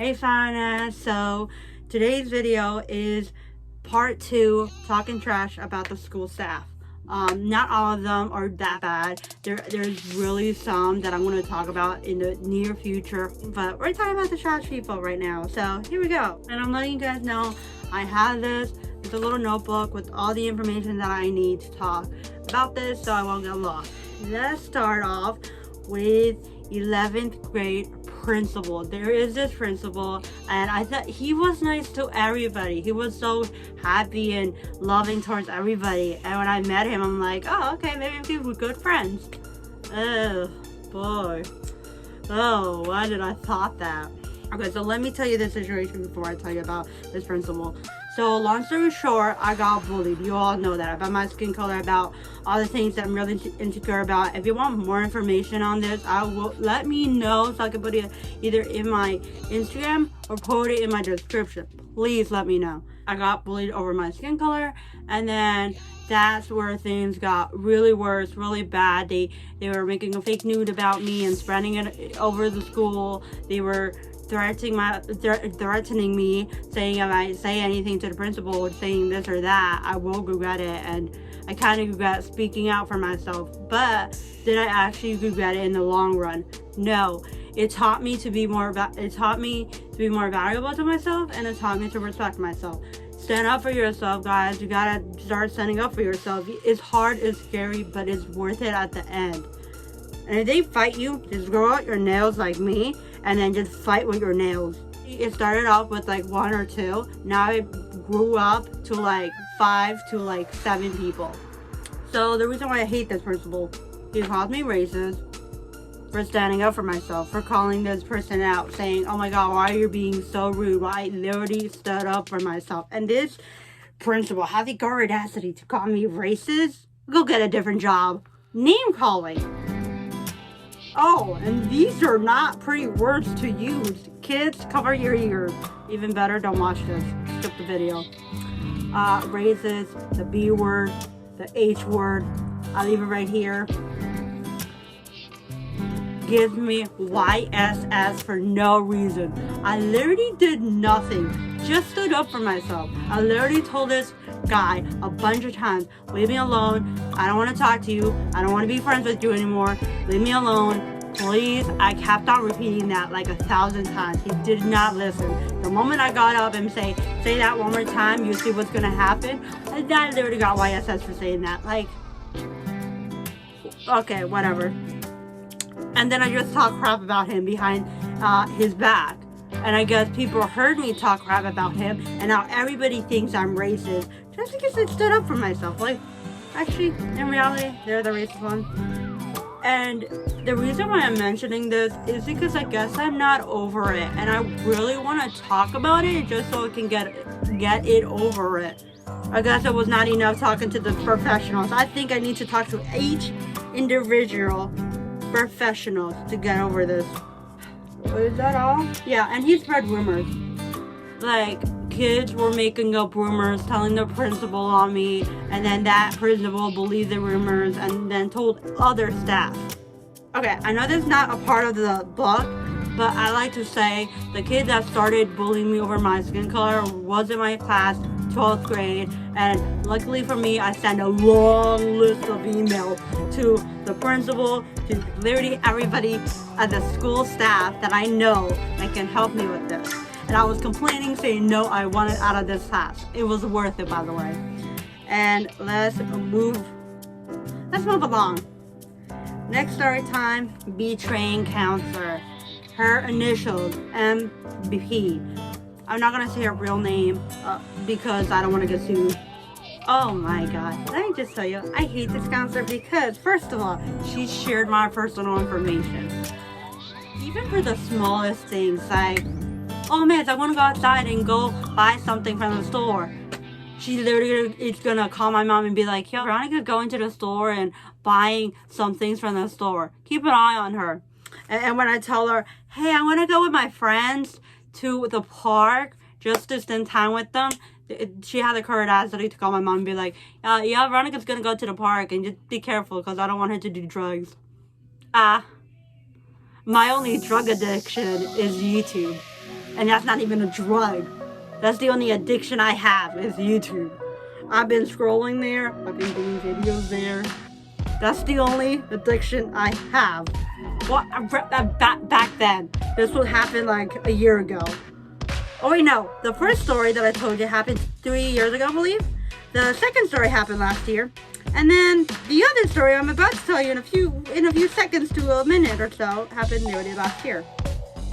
Hey Finance, so today's video is part 2 talking trash about the school staff. Not all of them are that bad. There's really some that I'm going to talk about in the near future, but we're talking about the trash people right now, so here we go. And I'm letting you guys know I have this. It's a little notebook with all the information that I need to talk about this so I won't get lost. Let's start off with 11th grade principal. There is this principal, and I thought he was nice to everybody. He was so happy and loving towards everybody, and when I met him, I'm like, oh, okay, maybe we're good friends. Oh boy, oh, why did I thought that? Okay, so let me tell you the situation before I tell you about this principal. So long story short, I got bullied. You all know that, about my skin color, about all the things that I'm really insecure about. If you want more information on this, let me know so I can put it either in my Instagram or put it in my description. Please let me know. I got bullied over my skin color, and then that's where things got really worse, really bad. They were making a fake nude about me and spreading it over the school. They were threatening me, saying if I say anything to the principal, saying this or that, I will regret it. And I kind of regret speaking out for myself. But did I actually regret it in the long run? No. It taught me to be more valuable to myself, and it taught me to respect myself. Stand up for yourself, guys. You gotta start standing up for yourself. It's hard, it's scary, but it's worth it at the end. And if they fight you, just grow out your nails like me, and then just fight with your nails. It started off with like 1 or 2. Now it grew up to like 5 to like 7 people. So the reason why I hate this principal, he called me racist for standing up for myself, for calling this person out, saying, oh my god, why are you being so rude? Well, I literally stood up for myself. And this principal had the audacity to call me racist? Go get a different job. Name calling. Oh, and these are not pretty words to use. Kids, cover your ears. Even better, don't watch this. Skip the video. Racist, the B word, the H word. I'll leave it right here. Gives me YSS for no reason. I literally did nothing. Just stood up for myself. I literally told this guy a bunch of times, leave me alone. I don't want to talk to you. I don't want to be friends with you anymore. Leave me alone. Please. I kept on repeating that like 1,000 times. He did not listen. The moment I got up and say that one more time, you see what's going to happen. And I literally got YSS for saying that. Like, okay, whatever. And then I just talk crap about him behind his back. And I guess people heard me talk crap about him, and now everybody thinks I'm racist just because I stood up for myself. Like, actually, in reality, they're the racist one. And the reason why I'm mentioning this is because I guess I'm not over it, and I really want to talk about it just so I can get it over it. I guess it was not enough talking to the professionals. I think I need to talk to each individual professionals to get over this. Is that all? Yeah, and he spread rumors. Like, kids were making up rumors, telling the principal on me, and then that principal believed the rumors and then told other staff. Okay, I know that's not a part of the book, but I like to say the kid that started bullying me over my skin color was in my class, 12th grade, and luckily for me, I sent a long list of emails to the principal, to literally everybody at the school staff that I know that can help me with this. And I was complaining, saying no, I want it out of this class. It was worth it, by the way. And let's move along. Next story time, betraying counselor. Her initials, MVP. I'm not gonna say her real name because I don't want to get sued. Oh my god, let me just tell you, I hate this counselor because, first of all, she shared my personal information. Even for the smallest things, like, oh man, I want to go outside and go buy something from the store. She literally is gonna call my mom and be like, yo, Veronica's going to the store and buying some things from the store. Keep an eye on her. And when I tell her, hey, I want to go with my friends to the park just to spend time with them, she had the audacity to call my mom and be like, yeah, Veronica's gonna go to the park and just be careful because I don't want her to do drugs. My only drug addiction is YouTube. And that's not even a drug. That's the only addiction I have is YouTube. I've been scrolling there. I've been doing videos there. That's the only addiction I have. Well, back then. This would happen like a year ago. Oh wait, no. The first story that I told you happened 3 years ago, I believe. The second story happened last year. And then the other story I'm about to tell you in a few seconds to a minute or so happened nearly last year.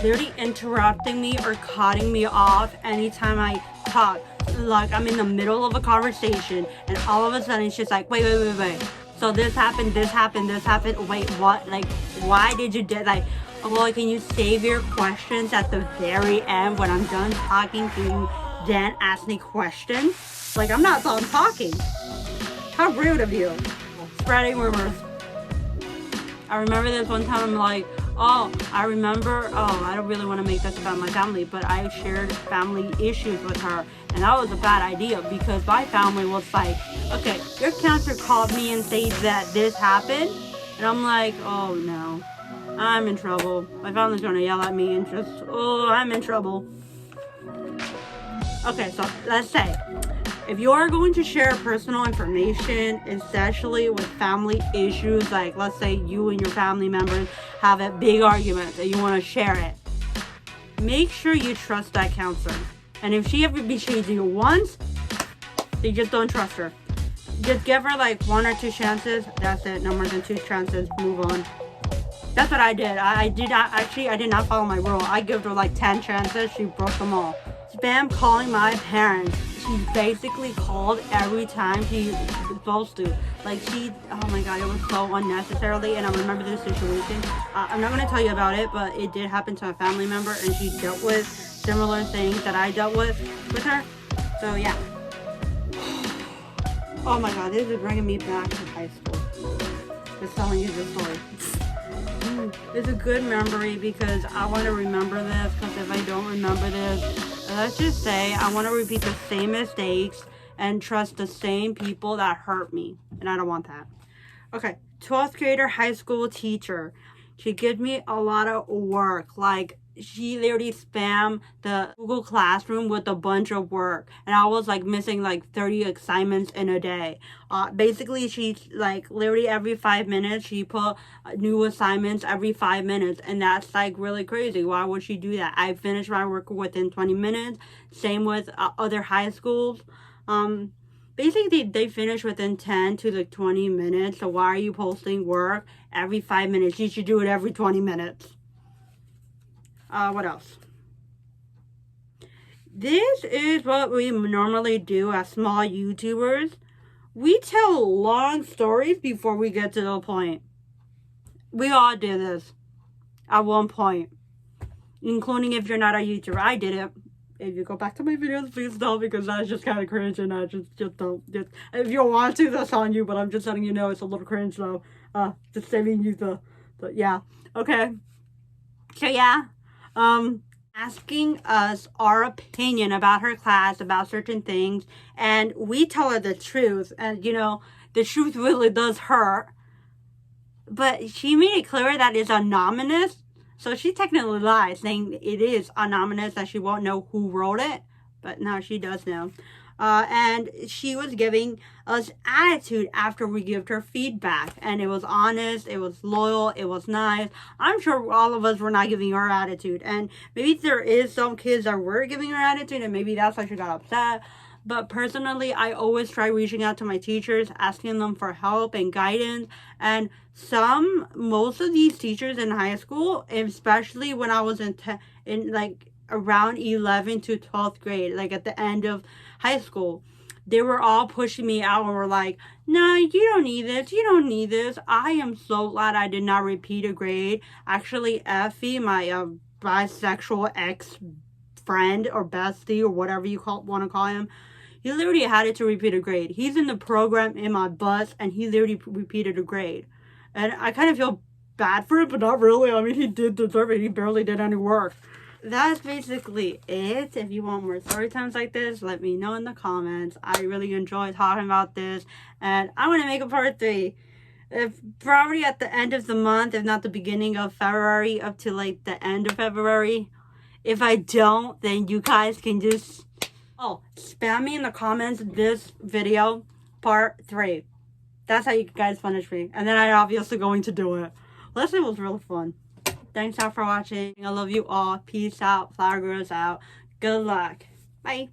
Literally interrupting me or cutting me off anytime I talk. Like I'm in the middle of a conversation and all of a sudden it's just like, wait. So this happened. Wait, what? Like, why did you do like? Well, can you save your questions at the very end when I'm done talking to you? Then ask me questions. Like I'm not done talking. How rude of you. Spreading rumors. I remember this one time I'm like, I don't really want to make this about my family, but I shared family issues with her. And that was a bad idea because my family was like, okay, your counselor called me and said that this happened. And I'm like, oh no, I'm in trouble. My family's going to yell at me and just, I'm in trouble. Okay, so let's say, if you're going to share personal information, especially with family issues, like let's say you and your family members have a big argument and you want to share it, make sure you trust that counselor. And if she ever betrays you once, you just don't trust her. Just give her like 1 or 2 chances. That's it. No more than 2 chances. Move on. That's what I did. I did not follow my rule. I gave her like 10 chances. She broke them all. Spam calling my parents. She basically called every time she was supposed to. Like oh my god, it was so unnecessarily. And I remember this situation. I'm not going to tell you about it, but it did happen to a family member and she dealt with similar things that I dealt with her. So yeah. Oh my god, this is bringing me back to high school. Just telling you this story. It's a good memory because I want to remember this, because if I don't remember this, let's just say I want to repeat the same mistakes and trust the same people that hurt me, and I don't want that. Okay, 12th grader high school teacher. She gives me a lot of work. Like, she literally spammed the Google Classroom with a bunch of work, and I was like missing like 30 assignments in a day. Basically, she like literally every 5 minutes she put new assignments every 5 minutes, and that's like really crazy. Why would she do that? I finished my work within 20 minutes. Same with other high schools. Basically they finish within 10 to like 20 minutes. So why are you posting work every 5 minutes? You should do it every 20 minutes. What else? This is what we normally do as small YouTubers. We tell long stories before we get to the point. We all did this at one point, including if you're not a YouTuber. I did it. If you go back to my videos, please don't, because that's just kind of cringe, and I just don't. If you want to, that's on you, but I'm just letting you know it's a little cringe, though. Just saving you the yeah. Okay. So yeah. Asking us our opinion about her class, about certain things, and we tell her the truth, and you know, the truth really does hurt, but she made it clear that it's anonymous, so she technically lied, saying it is anonymous, that she won't know who wrote it, but now she does know. And she was giving us attitude after we gave her feedback, and it was honest, it was loyal, it was nice. I'm sure all of us were not giving her attitude, and maybe there is some kids that were giving her attitude, and maybe that's why she got upset. But personally, I always try reaching out to my teachers, asking them for help and guidance. And most of these teachers in high school, especially when I was in like around 11th to 12th grade, like at the end of high school, they were all pushing me out and were like, no, you don't need this, you don't need this. I am so glad I did not repeat a grade. Actually, Effie, my bisexual ex-friend or bestie or whatever you want to call him, he literally had to repeat a grade. He's in the program in my bus, and he literally repeated a grade. And I kind of feel bad for it, but not really. I mean, he did deserve it. He barely did any work. That's basically it. If you want more story times like this, let me know in the comments. I really enjoy talking about this, and I want to make a part 3. If probably at the end of the month, if not the beginning of February, up to like the end of February. If I don't, then you guys can just, spam me in the comments this video, part 3. That's how you guys punish me. And then I'm obviously going to do it. Listen, it was really fun. Thanks out for watching. I love you all. Peace out. FlowerGirl's out. Good luck. Bye.